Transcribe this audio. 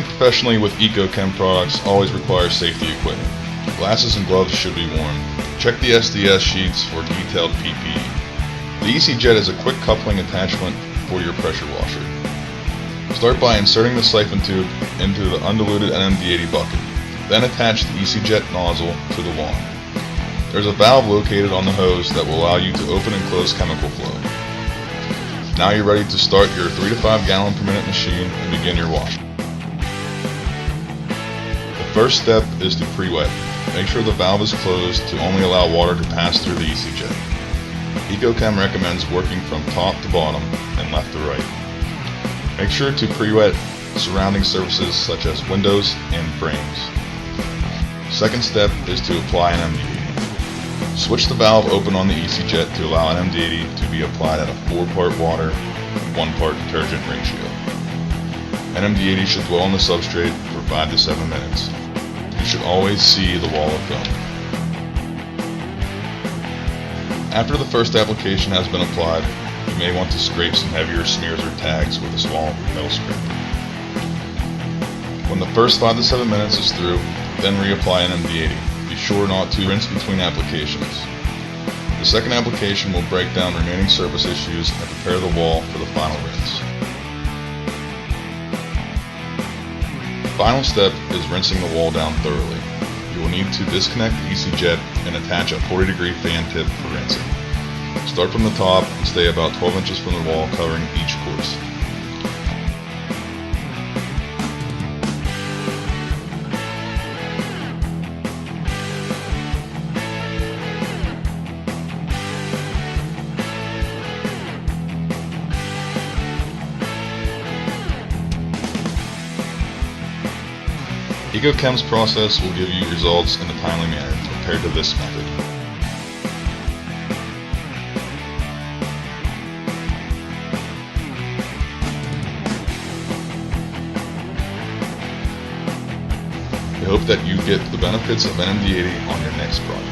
Working professionally with EaCo Chem products always requires safety equipment. Glasses and gloves should be worn. Check the SDS sheets for detailed PPE. The EaCjet is a quick coupling attachment for your pressure washer. Start by inserting the siphon tube into the undiluted NMD80 bucket. Then attach the EaCjet nozzle to the wand. There's a valve located on the hose that will allow you to open and close chemical flow. Now you're ready to start your 3 to 5 gallon per minute machine and begin your wash. The first step is to pre-wet. Make sure the valve is closed to only allow water to pass through the EaCjet. EaCo Chem recommends working from top to bottom and left to right. Make sure to pre-wet surrounding surfaces such as windows and frames. Second step is to apply NMD80. Switch the valve open on the EaCjet to allow NMD80 to be applied at a 4-part water, 1-part detergent ratio. NMD80 should dwell on the substrate for 5 to 7 minutes. You should always see the wall of film. After the first application has been applied, you may want to scrape some heavier smears or tags with a small metal scraper. When the first 5 to 7 minutes is through, then reapply NMD80. Be sure not to rinse between applications. The second application will break down remaining surface issues and prepare the wall for the final rinse. The final step is rinsing the wall down thoroughly. You will need to disconnect the EaCjet and attach a 40-degree fan tip for rinsing. Start from the top and stay about 12 inches from the wall, covering each course. EaCo Chem's process will give you results in a timely manner compared to this method. We hope that you get the benefits of NMD80 on your next project.